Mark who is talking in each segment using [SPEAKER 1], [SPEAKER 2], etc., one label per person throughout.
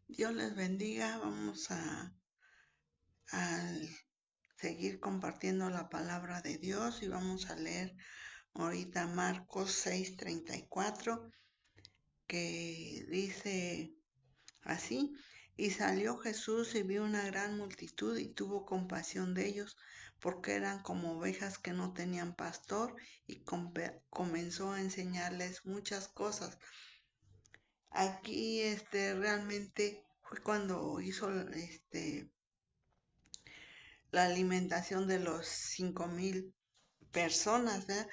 [SPEAKER 1] Dios les bendiga. Vamos a seguir compartiendo la palabra de Dios y vamos a leer ahorita Marcos 6:34, que dice así: y salió Jesús y vio una gran multitud y tuvo compasión de ellos, porque eran como ovejas que no tenían pastor, y comenzó a enseñarles muchas cosas. Aquí realmente fue cuando hizo la alimentación de los 5,000 personas, ¿verdad?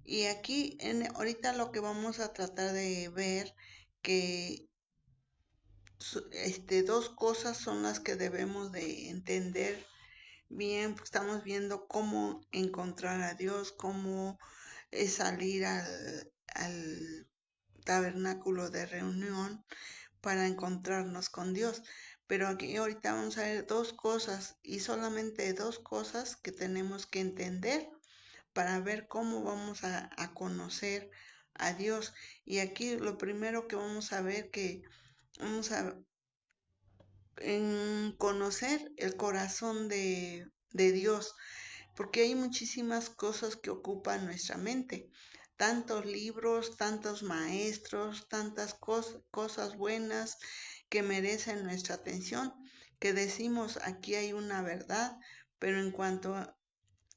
[SPEAKER 1] Y aquí, ahorita lo que vamos a tratar de ver, que dos cosas son las que debemos de entender bien. Pues estamos viendo cómo encontrar a Dios, cómo es salir al tabernáculo de reunión para encontrarnos con Dios. Pero aquí ahorita vamos a ver dos cosas, y solamente dos cosas que tenemos que entender para ver cómo vamos a conocer a Dios. Y aquí lo primero que vamos a ver, que vamos a conocer el corazón de Dios, porque hay muchísimas cosas que ocupan nuestra mente, tantos libros, tantos maestros, tantas cosas buenas que merecen nuestra atención, que decimos aquí hay una verdad, pero en cuanto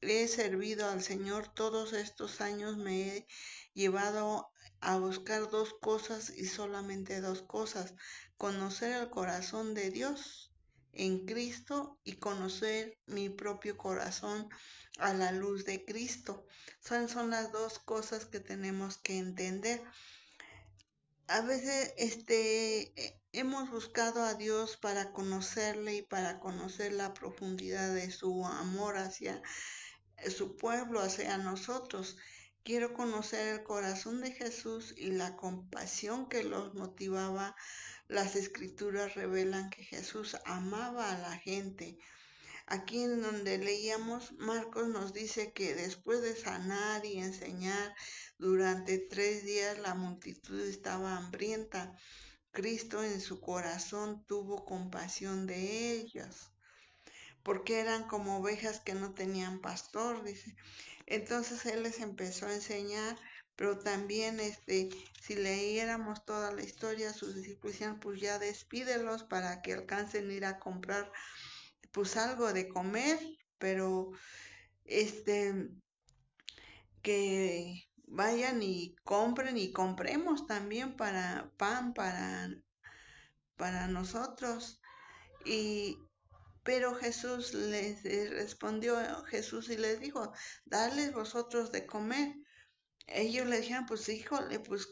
[SPEAKER 1] he servido al Señor todos estos años, me he llevado a buscar dos cosas, y solamente dos cosas: conocer el corazón de Dios en Cristo y conocer mi propio corazón a la luz de Cristo. Son las dos cosas que tenemos que entender. A veces hemos buscado a Dios para conocerle y para conocer la profundidad de su amor hacia su pueblo, hacia nosotros. Quiero conocer el corazón de Jesús y la compasión que los motivaba. Las escrituras revelan que Jesús amaba a la gente. Aquí en donde leíamos, Marcos nos dice que después de sanar y enseñar durante 3 días, la multitud estaba hambrienta. Cristo en su corazón tuvo compasión de ellas, porque eran como ovejas que no tenían pastor, dice. Entonces Él les empezó a enseñar, pero también si leyéramos toda la historia, sus discípulos decían: pues ya despídelos para que alcancen a ir a comprar pues algo de comer, pero este que vayan y compren y compremos también para pan para nosotros. Y pero Jesús les respondió Jesús y les dijo: darles vosotros de comer. Ellos le dijeron: pues híjole, pues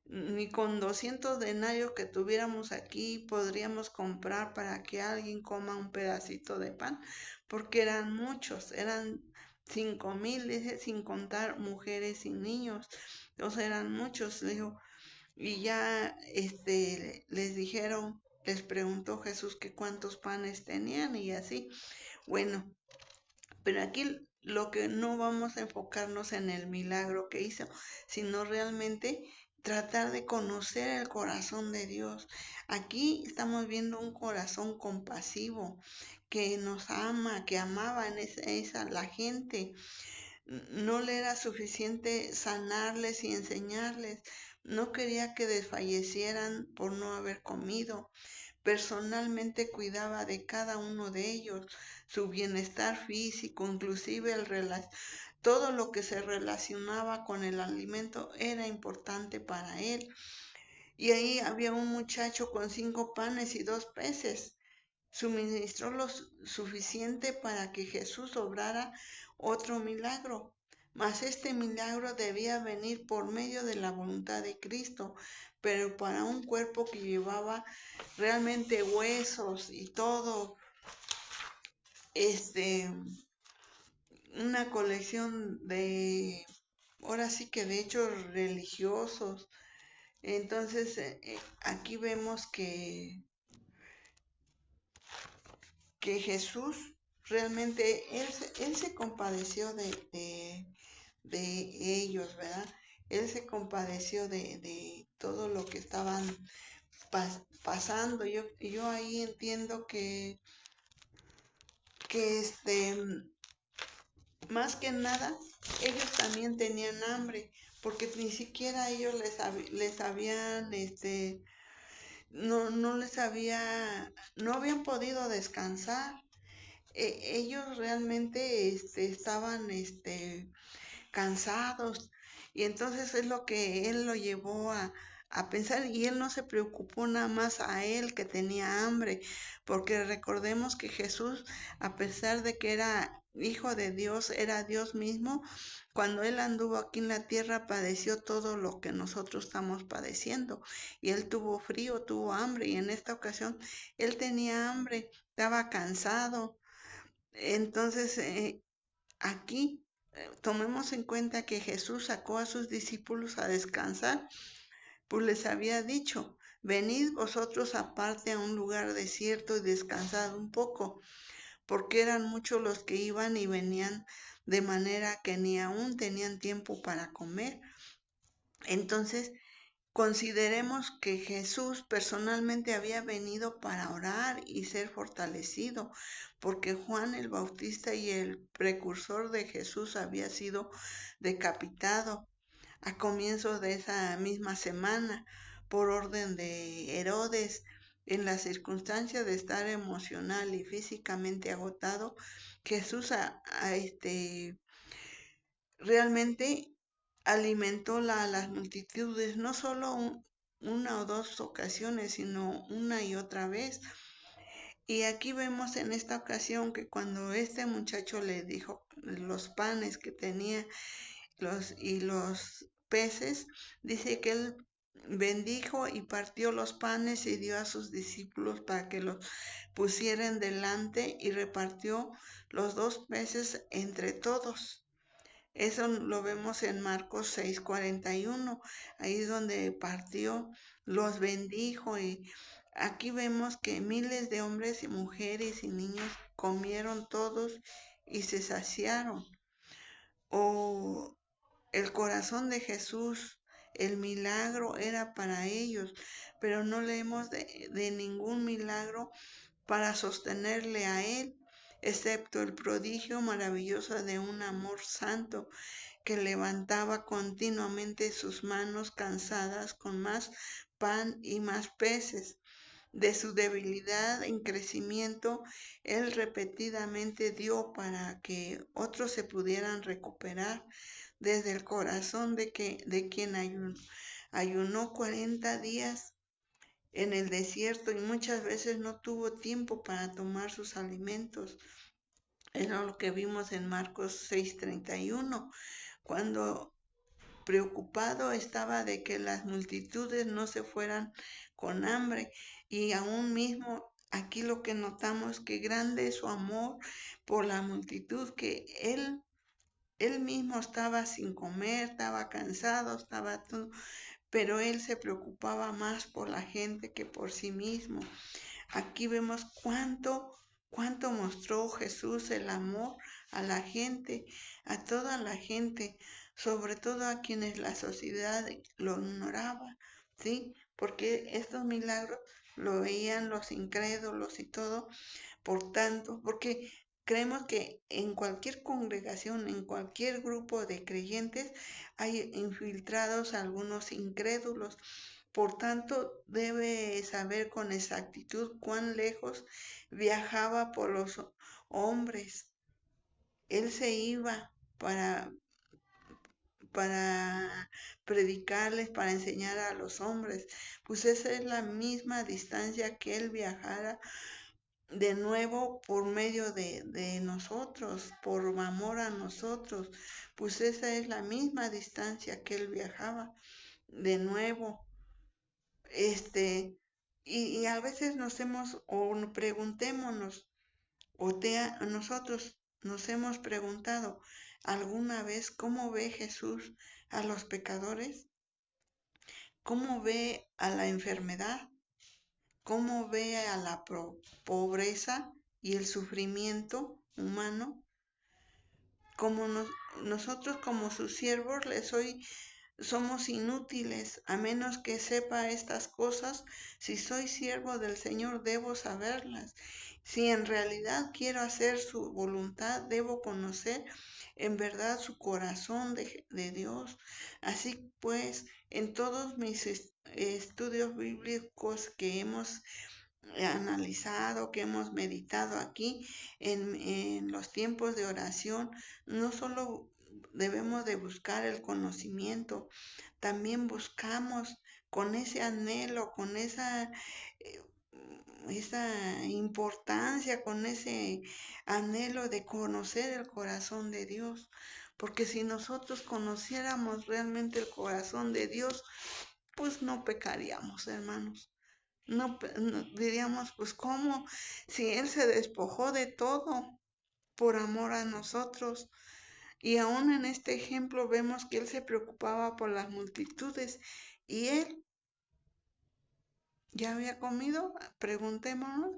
[SPEAKER 1] ni con 200 denarios que tuviéramos aquí podríamos comprar para que alguien coma un pedacito de pan, porque eran muchos, eran 5,000, dice, sin contar mujeres y niños. Entonces eran muchos, dijo. Y ya les dijeron, les preguntó Jesús que cuántos panes tenían y así. Bueno, pero aquí lo que no vamos a enfocarnos en el milagro que hizo, sino realmente tratar de conocer el corazón de Dios. Aquí estamos viendo un corazón compasivo que nos ama, que amaba en esa la gente. No le era suficiente sanarles y enseñarles. No quería que desfallecieran por no haber comido. Personalmente cuidaba de cada uno de ellos, su bienestar físico, inclusive todo lo que se relacionaba con el alimento era importante para él. Y ahí había un muchacho con 5 panes y 2 peces. Suministró lo suficiente para que Jesús obrara otro milagro. Mas este milagro debía venir por medio de la voluntad de Cristo, pero para un cuerpo que llevaba realmente huesos y todo, este, una colección de, ahora sí que de hechos religiosos. Entonces, aquí vemos que Jesús realmente, él se compadeció de ellos, ¿verdad? Él se compadeció de todo lo que estaban pasando. Yo ahí entiendo que más que nada, ellos también tenían hambre, porque ni siquiera ellos les habían, no les no habían podido descansar. Ellos realmente, estaban, cansados, y entonces es lo que él lo llevó a pensar, y él no se preocupó nada más a él que tenía hambre, porque recordemos que Jesús, a pesar de que era hijo de Dios, era Dios mismo. Cuando él anduvo aquí en la tierra padeció todo lo que nosotros estamos padeciendo, y él tuvo frío, tuvo hambre, y en esta ocasión él tenía hambre, estaba cansado. Entonces, aquí tomemos en cuenta que Jesús sacó a sus discípulos a descansar, pues les había dicho: venid vosotros aparte a un lugar desierto y descansad un poco, porque eran muchos los que iban y venían, de manera que ni aún tenían tiempo para comer. Entonces, consideremos que Jesús personalmente había venido para orar y ser fortalecido, porque Juan el Bautista y el precursor de Jesús había sido decapitado a comienzos de esa misma semana por orden de Herodes. En la circunstancia de estar emocional y físicamente agotado, Jesús realmente alimentó las multitudes, no solo una o dos ocasiones, sino una y otra vez. Y aquí vemos en esta ocasión que cuando este muchacho le dijo los panes que tenía y los peces, dice que él bendijo y partió los panes y dio a sus discípulos para que los pusieran delante, y repartió los 2 peces entre todos. Eso lo vemos en Marcos 6:41, ahí es donde partió, los bendijo, y aquí vemos que miles de hombres y mujeres y niños comieron todos y se saciaron. O el corazón de Jesús, el milagro era para ellos, pero no leemos de ningún milagro para sostenerle a él, excepto el prodigio maravilloso de un amor santo que levantaba continuamente sus manos cansadas con más pan y más peces. De su debilidad en crecimiento, él repetidamente dio para que otros se pudieran recuperar desde el corazón de quien ayunó 40 días en el desierto, y muchas veces no tuvo tiempo para tomar sus alimentos. Era lo que vimos en Marcos 6:31, cuando preocupado estaba de que las multitudes no se fueran con hambre. Y aún mismo aquí lo que notamos, que grande es su amor por la multitud, que él mismo estaba sin comer, estaba cansado, estaba todo, pero él se preocupaba más por la gente que por sí mismo. Aquí vemos cuánto mostró Jesús el amor a la gente, a toda la gente, sobre todo a quienes la sociedad lo ignoraba, ¿sí? Porque estos milagros lo veían los incrédulos y todo. Por tanto, porque creemos que en cualquier congregación, en cualquier grupo de creyentes, hay infiltrados algunos incrédulos. Por tanto, debe saber con exactitud cuán lejos viajaba por los hombres. Él se iba para predicarles, para enseñar a los hombres. Pues esa es la misma distancia que él viajara de nuevo por medio de nosotros, por amor a nosotros. Pues esa es la misma distancia que él viajaba de nuevo. Y a veces preguntémonos, nosotros nos hemos preguntado alguna vez cómo ve Jesús a los pecadores, cómo ve a la enfermedad, cómo ve a la pobreza y el sufrimiento humano. Como nosotros como sus siervos les hoy somos inútiles a menos que sepa estas cosas. Si soy siervo del Señor, debo saberlas. Si en realidad quiero hacer su voluntad, debo conocer en verdad su corazón de Dios. Así pues, en todos mis estudios bíblicos que hemos analizado, que hemos meditado aquí en los tiempos de oración, no solo debemos de buscar el conocimiento, también buscamos con ese anhelo, con eh, esa importancia, con ese anhelo de conocer el corazón de Dios. Porque si nosotros conociéramos realmente el corazón de Dios, pues no pecaríamos, hermanos. No diríamos, pues cómo, si Él se despojó de todo por amor a nosotros. Y aún en este ejemplo vemos que Él se preocupaba por las multitudes. ¿Y Él ya había comido? Preguntémonos.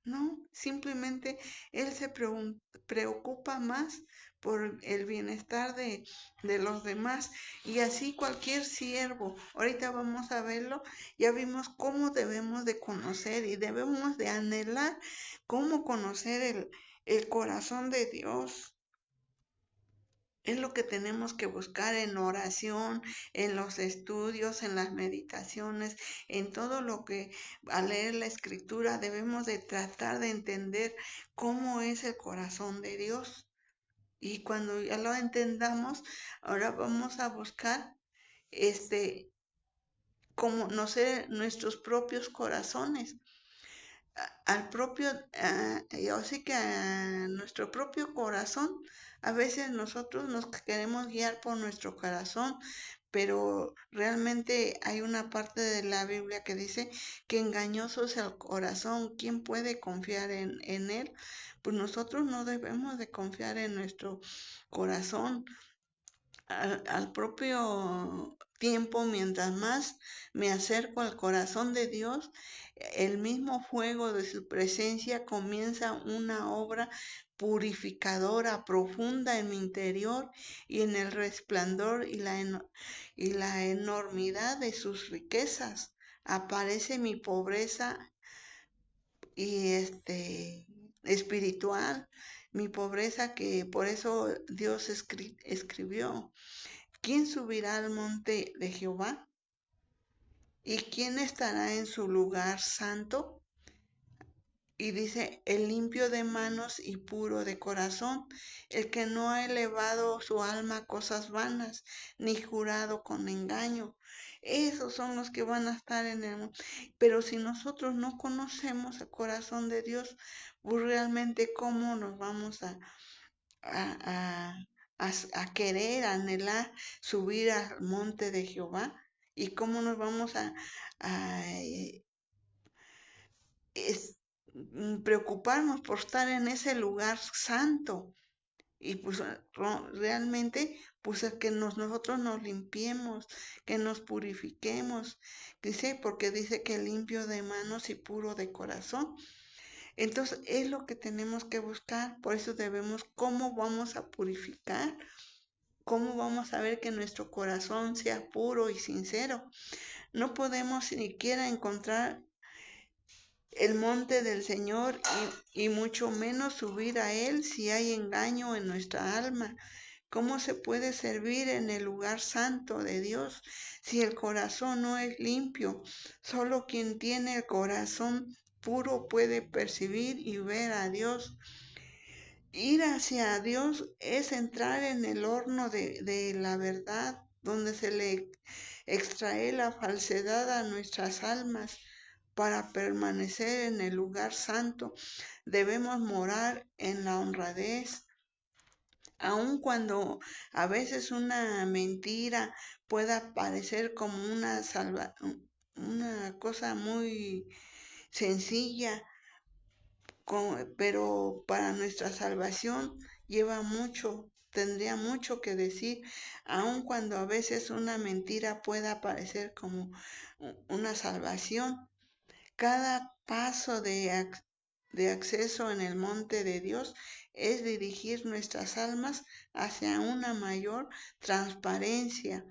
[SPEAKER 1] No, simplemente Él se preocupa más por el bienestar de los demás. Y así cualquier siervo, ahorita vamos a verlo, ya vimos cómo debemos de conocer y debemos de anhelar cómo conocer el corazón de Dios. Es lo que tenemos que buscar en oración, en los estudios, en las meditaciones, en todo lo que al leer la escritura debemos de tratar de entender cómo es el corazón de Dios. Y cuando ya lo entendamos, ahora vamos a buscar este conocer nuestros propios corazones al propio, así que a nuestro propio corazón. A veces nosotros nos queremos guiar por nuestro corazón, pero realmente hay una parte de la Biblia que dice que engañoso es el corazón. ¿Quién puede confiar en él? Pues nosotros no debemos de confiar en nuestro corazón. Al propio tiempo, mientras más me acerco al corazón de Dios, el mismo fuego de su presencia comienza una obra purificadora profunda en mi interior, y en el resplandor y la enormidad de sus riquezas aparece mi pobreza y espiritual, mi pobreza, que por eso Dios escribió: ¿quién subirá al monte de Jehová? ¿Y quién estará en su lugar santo? Y dice, el limpio de manos y puro de corazón, el que no ha elevado su alma a cosas vanas, ni jurado con engaño. Esos son los que van a estar en el mundo. Pero si nosotros no conocemos el corazón de Dios, pues realmente cómo nos vamos a, a querer, a anhelar subir al monte de Jehová, y cómo nos vamos a es- preocuparnos por estar en ese lugar santo. Y pues realmente pues es que nosotros nos limpiemos, que nos purifiquemos, dice, porque dice que limpio de manos y puro de corazón. Entonces es lo que tenemos que buscar. Por eso debemos, ¿cómo vamos a purificar? ¿Cómo vamos a ver que nuestro corazón sea puro y sincero? No podemos siquiera encontrar el monte del Señor, y mucho menos subir a Él si hay engaño en nuestra alma. ¿Cómo se puede servir en el lugar santo de Dios si el corazón no es limpio? Solo quien tiene el corazón puro puede percibir y ver a Dios. Ir hacia Dios es entrar en el horno de la verdad, donde se le extrae la falsedad a nuestras almas. Para permanecer en el lugar santo, debemos morar en la honradez. Aun cuando a veces una mentira pueda parecer como una cosa muy sencilla, pero para nuestra salvación lleva mucho, tendría mucho que decir, aun cuando a veces una mentira pueda parecer como una salvación. Cada paso de acceso en el monte de Dios es dirigir nuestras almas hacia una mayor transparencia,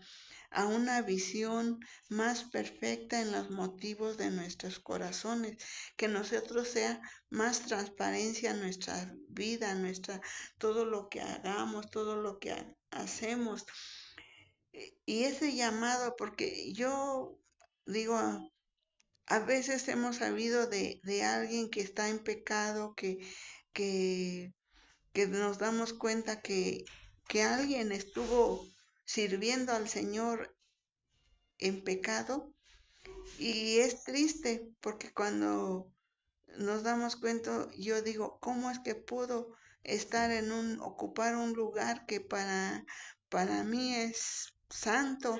[SPEAKER 1] a una visión más perfecta en los motivos de nuestros corazones, que nosotros sea más transparencia en nuestra vida, todo lo que hagamos, todo lo que hacemos. Y ese llamado, porque yo digo, a veces hemos sabido de alguien que está en pecado, que, que nos damos cuenta que alguien estuvo sirviendo al Señor en pecado, y es triste porque cuando nos damos cuenta, yo digo, ¿cómo es que pudo ocupar un lugar que para mí es santo?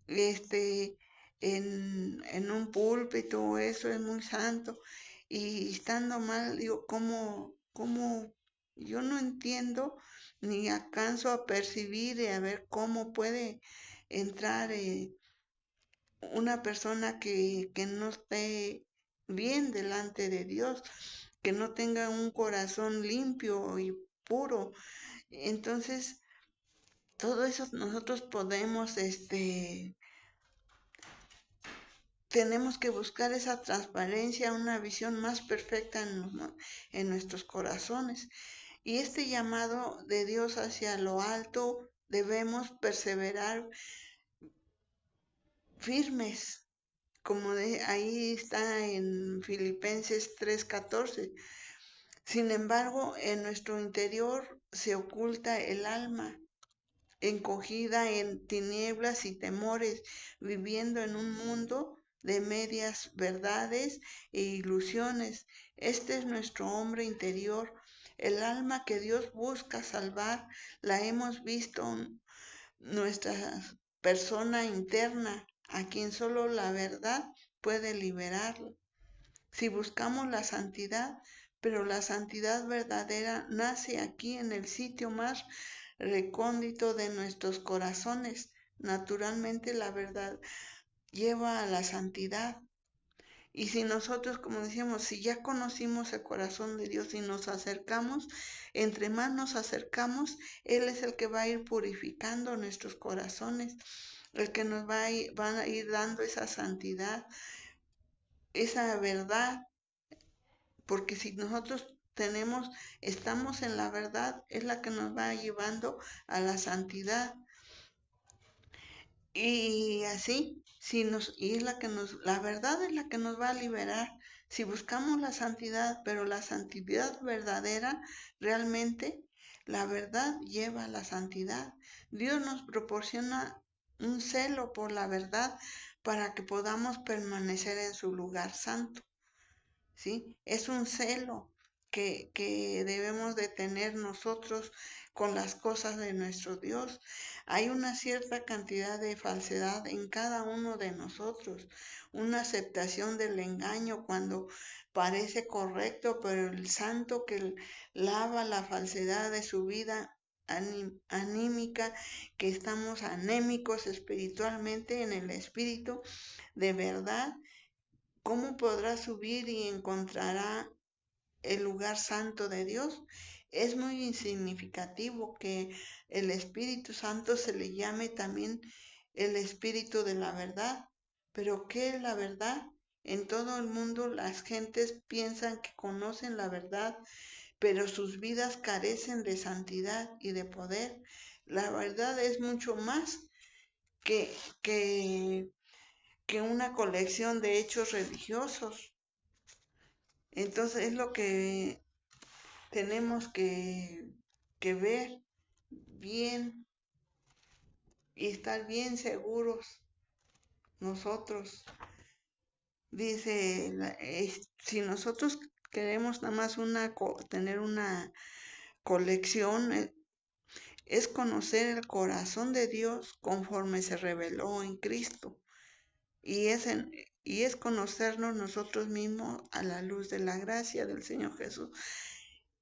[SPEAKER 1] este, en un púlpito, eso es muy santo, y estando mal, digo, ¿cómo? Yo no entiendo ni alcanzo a percibir y a ver cómo puede entrar una persona que no esté bien delante de Dios, que no tenga un corazón limpio y puro. Entonces, todo eso nosotros podemos, tenemos que buscar esa transparencia, una visión más perfecta en nuestros corazones. Y este llamado de Dios hacia lo alto, debemos perseverar firmes, como ahí está en Filipenses 3:14. Sin embargo, en nuestro interior se oculta el alma, encogida en tinieblas y temores, viviendo en un mundo de medias verdades e ilusiones. Este es nuestro hombre interior, el alma que Dios busca salvar. La hemos visto, nuestra persona interna, a quien solo la verdad puede liberarlo. Si buscamos la santidad, pero la santidad verdadera nace aquí en el sitio más recóndito de nuestros corazones. Naturalmente la verdad lleva a la santidad. Y si nosotros, como decíamos, si ya conocimos el corazón de Dios y nos acercamos, entre más nos acercamos, Él es el que va a ir purificando nuestros corazones, el que nos van a ir dando esa santidad, esa verdad, porque si nosotros estamos en la verdad, es la que nos va llevando a la santidad. Y así, y es la verdad es la que nos va a liberar. Si buscamos la santidad, pero la santidad verdadera, realmente la verdad lleva a la santidad. Dios nos proporciona un celo por la verdad para que podamos permanecer en su lugar santo. ¿Sí? Es un celo que debemos de tener nosotros con las cosas de nuestro Dios. Hay una cierta cantidad de falsedad en cada uno de nosotros, una aceptación del engaño cuando parece correcto, pero el santo que lava la falsedad de su vida anímica, que estamos anémicos espiritualmente en el espíritu, de verdad, ¿cómo podrá subir y encontrará el lugar santo de Dios? Es muy insignificativo que el Espíritu Santo se le llame también el Espíritu de la verdad. Pero ¿qué es la verdad? En todo el mundo las gentes piensan que conocen la verdad, pero sus vidas carecen de santidad y de poder. La verdad es mucho más que, que, que una colección de hechos religiosos. Entonces es lo que tenemos que ver bien y estar bien seguros nosotros. Dice, si nosotros queremos nada más tener una colección, es conocer el corazón de Dios conforme se reveló en Cristo. Y y es conocernos nosotros mismos a la luz de la gracia del Señor Jesús.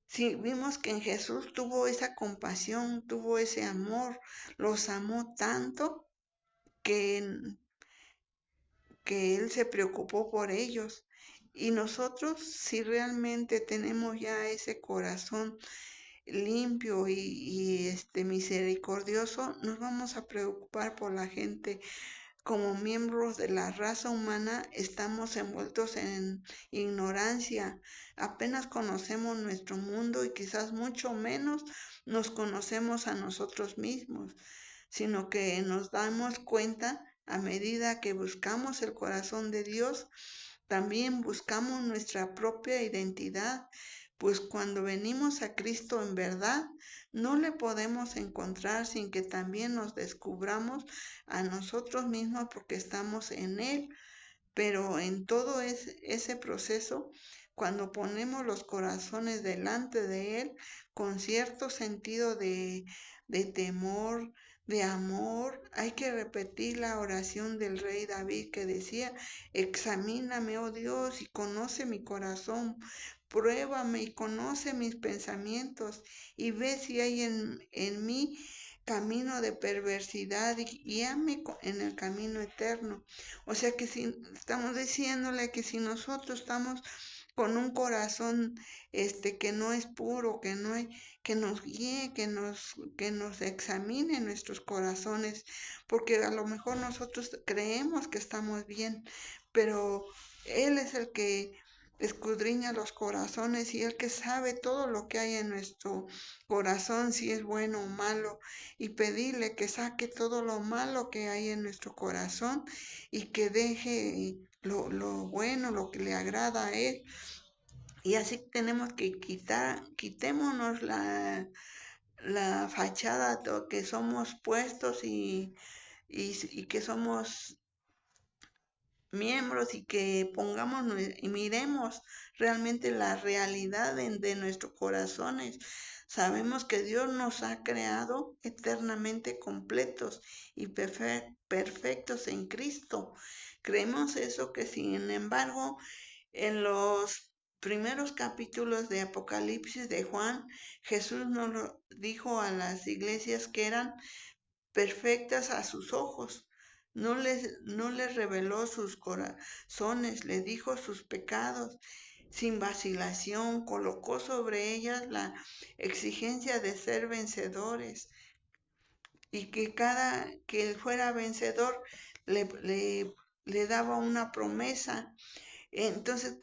[SPEAKER 1] Sí, vimos que en Jesús tuvo esa compasión, tuvo ese amor, los amó tanto que, que Él se preocupó por ellos. Y nosotros, si realmente tenemos ya ese corazón limpio y misericordioso, nos vamos a preocupar por la gente. Como miembros de la raza humana estamos envueltos en ignorancia, apenas conocemos nuestro mundo y quizás mucho menos nos conocemos a nosotros mismos, sino que nos damos cuenta a medida que buscamos el corazón de Dios, también buscamos nuestra propia identidad, pues cuando venimos a Cristo en verdad, no le podemos encontrar sin que también nos descubramos a nosotros mismos porque estamos en Él. Pero en todo ese proceso, cuando ponemos los corazones delante de Él, con cierto sentido de temor, de amor, hay que repetir la oración del rey David que decía: examíname, oh Dios, y conoce mi corazón, pruébame y conoce mis pensamientos, y ve si hay en mí camino de perversidad, y guíame en el camino eterno. O sea que si estamos diciéndole que si nosotros estamos con un corazón que no es puro, que no hay, que nos guíe, que nos examine nuestros corazones, porque a lo mejor nosotros creemos que estamos bien, pero Él es el que escudriña los corazones y el que sabe todo lo que hay en nuestro corazón, si es bueno o malo, y pedirle que saque todo lo malo que hay en nuestro corazón y que deje lo bueno, lo que le agrada a Él. Y así tenemos que quitémonos la fachada que somos puestos y que somos miembros y que y miremos realmente la realidad de nuestros corazones. Sabemos que Dios nos ha creado eternamente completos y perfectos en Cristo. Creemos eso, que sin embargo en los primeros capítulos de Apocalipsis de Juan, Jesús nos lo dijo a las iglesias que eran perfectas a sus ojos. No les reveló sus corazones, le dijo sus pecados. Sin vacilación, colocó sobre ellas la exigencia de ser vencedores y que cada que él fuera vencedor le, le, le daba una promesa. Entonces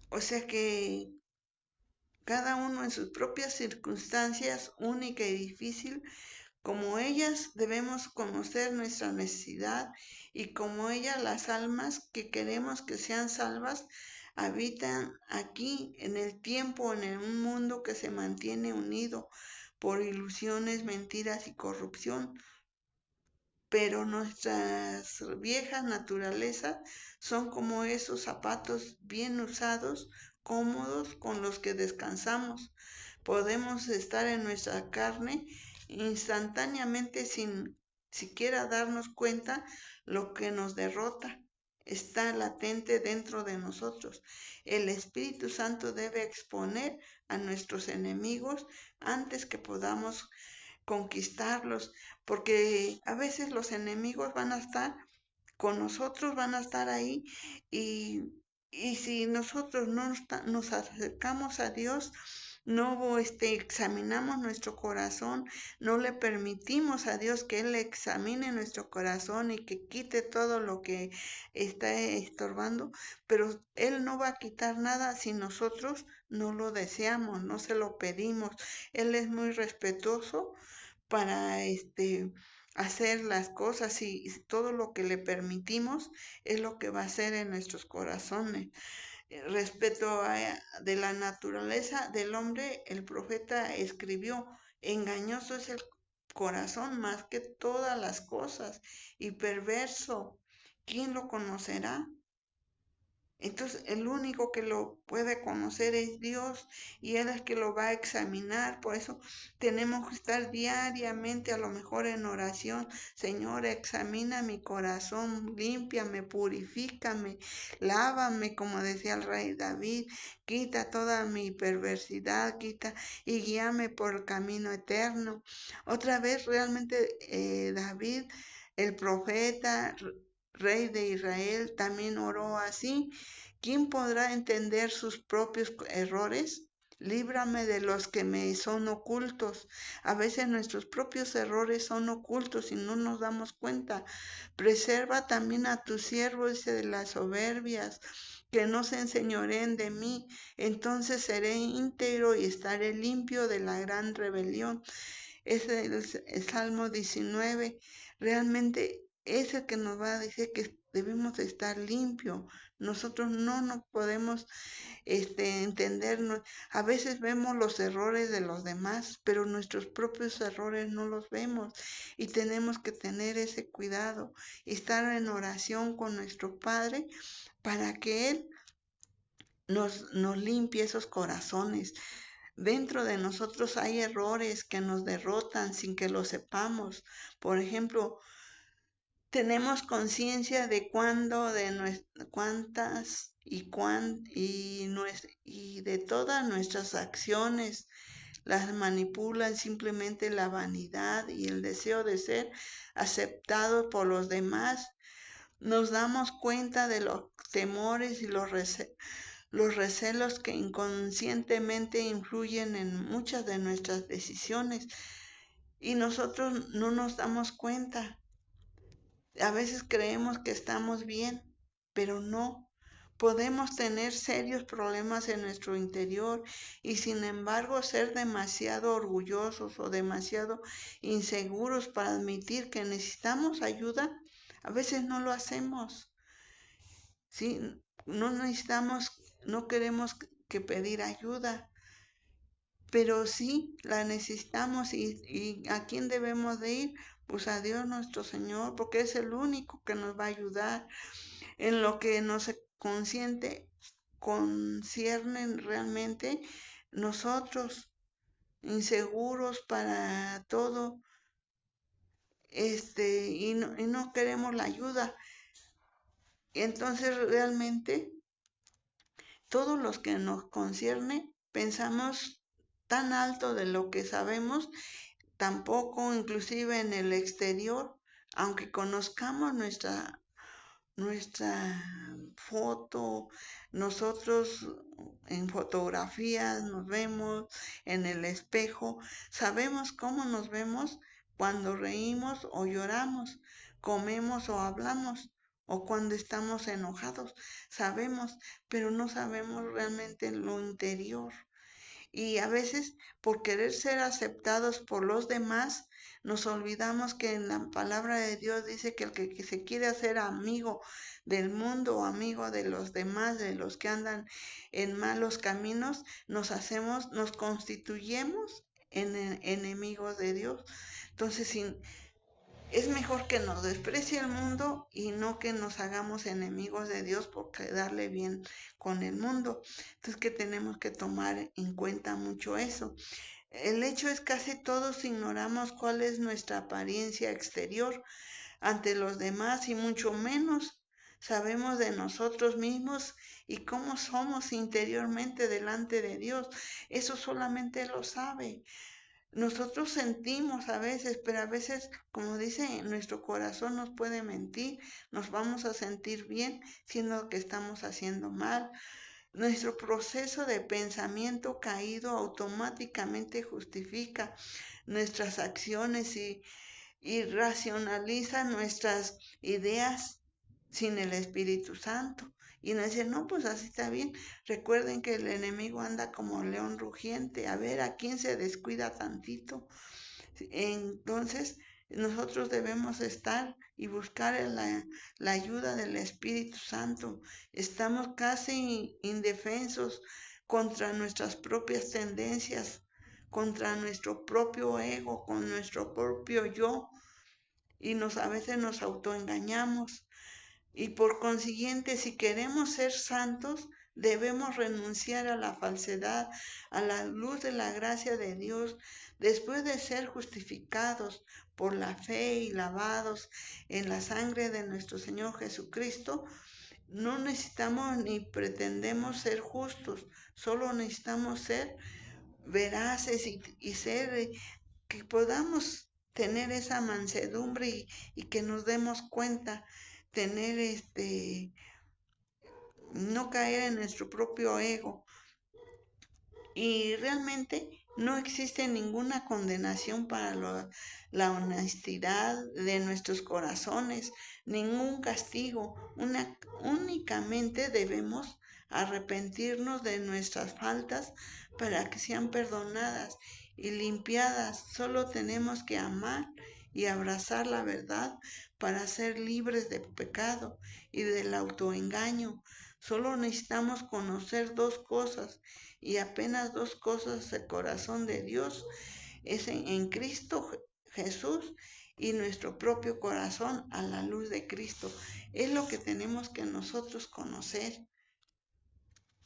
[SPEAKER 1] o sea que cada uno en sus propias circunstancias, única y difícil, como ellas debemos conocer nuestra necesidad y como ellas las almas que queremos que sean salvas habitan aquí en el tiempo, en un mundo que se mantiene unido por ilusiones, mentiras y corrupción. Pero nuestras viejas naturalezas son como esos zapatos bien usados, cómodos, con los que descansamos. Podemos estar en nuestra carne instantáneamente sin siquiera darnos cuenta lo que nos derrota. Está latente dentro de nosotros. El Espíritu Santo debe exponer a nuestros enemigos antes que podamos conquistarlos, porque a veces los enemigos van a estar con nosotros, van a estar ahí y si nosotros no nos acercamos a Dios, no examinamos nuestro corazón, no le permitimos a Dios que Él examine nuestro corazón y que quite todo lo que está estorbando, pero Él no va a quitar nada si nosotros no lo deseamos, no se lo pedimos. Él es muy respetuoso para hacer las cosas y todo lo que le permitimos es lo que va a hacer en nuestros corazones. Respecto de la naturaleza del hombre, el profeta escribió: engañoso es el corazón más que todas las cosas y perverso, ¿quién lo conocerá? Entonces, el único que lo puede conocer es Dios y Él es el que lo va a examinar. Por eso tenemos que estar diariamente, a lo mejor en oración: Señor, examina mi corazón, límpiame, purifícame, lávame, como decía el rey David, quita toda mi perversidad, quita y guíame por el camino eterno. Otra vez, realmente David, el profeta, rey de Israel, también oró así. ¿Quién podrá entender sus propios errores? Líbrame de los que me son ocultos. A veces nuestros propios errores son ocultos y no nos damos cuenta. Preserva también a tus siervos, dice, de las soberbias, que no se enseñoreen de mí. Entonces seré íntegro y estaré limpio de la gran rebelión. Es el Salmo 19. Realmente es el que nos va a decir que debemos de estar limpios. Nosotros no nos podemos entendernos. A veces vemos los errores de los demás, pero nuestros propios errores no los vemos y tenemos que tener ese cuidado y estar en oración con nuestro Padre para que Él nos limpie esos corazones. Dentro de nosotros hay errores que nos derrotan sin que lo sepamos. Por ejemplo, tenemos conciencia de cuántas y de todas nuestras acciones las manipulan simplemente la vanidad y el deseo de ser aceptados por los demás. Nos damos cuenta de los temores y los recelos que inconscientemente influyen en muchas de nuestras decisiones y nosotros no nos damos cuenta. A veces creemos que estamos bien, pero no. Podemos tener serios problemas en nuestro interior y sin embargo ser demasiado orgullosos o demasiado inseguros para admitir que necesitamos ayuda. A veces no lo hacemos. ¿Sí? No queremos que pedir ayuda, pero sí la necesitamos y ¿a quién debemos de ir? Pues a Dios nuestro Señor, porque es el único que nos va a ayudar en lo que nos conciernen realmente nosotros, inseguros para todo, y no queremos la ayuda. Entonces realmente todos los que nos concierne pensamos tan alto de lo que sabemos, tampoco inclusive en el exterior, aunque conozcamos nuestra foto, nosotros en fotografías nos vemos en el espejo, sabemos cómo nos vemos cuando reímos o lloramos, comemos o hablamos, o cuando estamos enojados, sabemos, pero no sabemos realmente lo interior. Y a veces, por querer ser aceptados por los demás, nos olvidamos que en la palabra de Dios dice que el que se quiere hacer amigo del mundo o amigo de los demás, de los que andan en malos caminos, nos constituyemos en enemigos de Dios. Entonces, es mejor que nos desprecie el mundo y no que nos hagamos enemigos de Dios por quedarle bien con el mundo. Entonces que tenemos que tomar en cuenta mucho eso. El hecho es que casi todos ignoramos cuál es nuestra apariencia exterior ante los demás y mucho menos sabemos de nosotros mismos y cómo somos interiormente delante de Dios. Eso solamente lo sabe. Nosotros sentimos a veces, pero a veces, como dice, nuestro corazón nos puede mentir, nos vamos a sentir bien siendo que estamos haciendo mal. Nuestro proceso de pensamiento caído automáticamente justifica nuestras acciones y racionaliza nuestras ideas sin el Espíritu Santo. Y nos dicen, no, pues así está bien. Recuerden que el enemigo anda como león rugiente. A ver, ¿a quién se descuida tantito? Entonces, nosotros debemos estar y buscar la ayuda del Espíritu Santo. Estamos casi indefensos contra nuestras propias tendencias, contra nuestro propio ego, con nuestro propio yo. Y a veces nos autoengañamos. Y por consiguiente, si queremos ser santos, debemos renunciar a la falsedad, a la luz de la gracia de Dios, después de ser justificados por la fe y lavados en la sangre de nuestro Señor Jesucristo. No necesitamos ni pretendemos ser justos, solo necesitamos ser veraces y ser que podamos tener esa mansedumbre y que nos demos cuenta tener no caer en nuestro propio ego. Y realmente no existe ninguna condenación para la honestidad de nuestros corazones, ningún castigo. Únicamente debemos arrepentirnos de nuestras faltas para que sean perdonadas y limpiadas. Solo tenemos que amar y abrazar la verdad para ser libres de pecado y del autoengaño. Solo necesitamos conocer dos cosas, y apenas dos cosas: el corazón de Dios es en Cristo Jesús, y nuestro propio corazón a la luz de Cristo. Es lo que tenemos que nosotros conocer,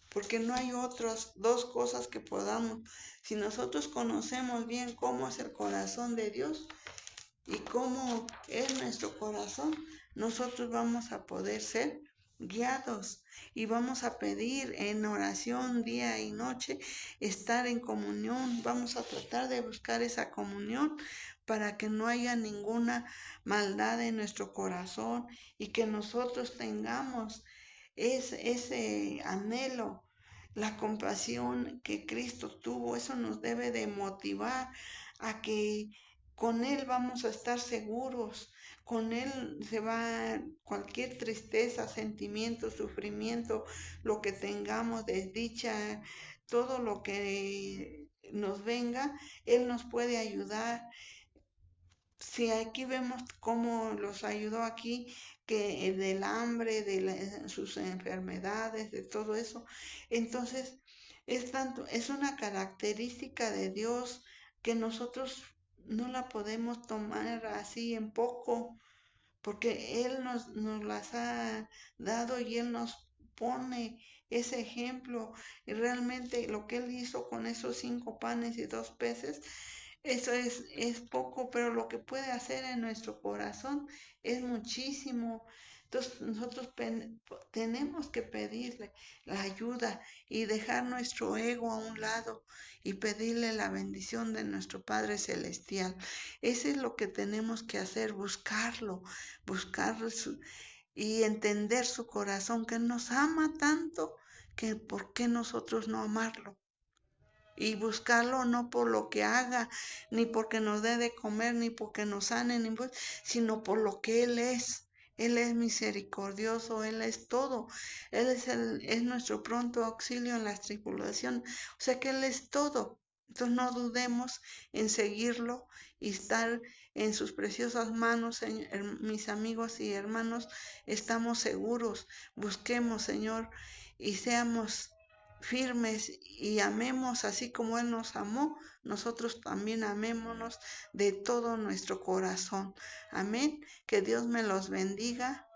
[SPEAKER 1] porque no hay otras dos cosas que podamos. Si nosotros conocemos bien cómo es el corazón de Dios y cómo es nuestro corazón, nosotros vamos a poder ser guiados y vamos a pedir en oración día y noche, estar en comunión. Vamos a tratar de buscar esa comunión para que no haya ninguna maldad en nuestro corazón y que nosotros tengamos ese anhelo, la compasión que Cristo tuvo. Eso nos debe de motivar a que con Él vamos a estar seguros, con Él se va cualquier tristeza, sentimiento, sufrimiento, lo que tengamos, desdicha, todo lo que nos venga, Él nos puede ayudar. Si aquí vemos cómo los ayudó aquí, que del hambre, sus enfermedades, de todo eso, entonces es una característica de Dios que nosotros no la podemos tomar así en poco, porque Él nos las ha dado y Él nos pone ese ejemplo. Y realmente lo que Él hizo con esos 5 panes y 2 peces, eso es poco, pero lo que puede hacer en nuestro corazón es muchísimo. Entonces nosotros tenemos que pedirle la ayuda y dejar nuestro ego a un lado y pedirle la bendición de nuestro Padre Celestial. Eso es lo que tenemos que hacer, buscar y entender su corazón, que nos ama tanto, que por qué nosotros no amarlo. Y buscarlo no por lo que haga, ni porque nos dé de comer, ni porque nos sane, sino por lo que Él es. Él es misericordioso, Él es todo. Él es nuestro pronto auxilio en las tribulaciones. O sea que Él es todo. Entonces no dudemos en seguirlo y estar en sus preciosas manos, mis amigos y hermanos. Estamos seguros. Busquemos, Señor, y seamos firmes y amemos así como Él nos amó. Nosotros también amémonos de todo nuestro corazón. Amén. Que Dios me los bendiga.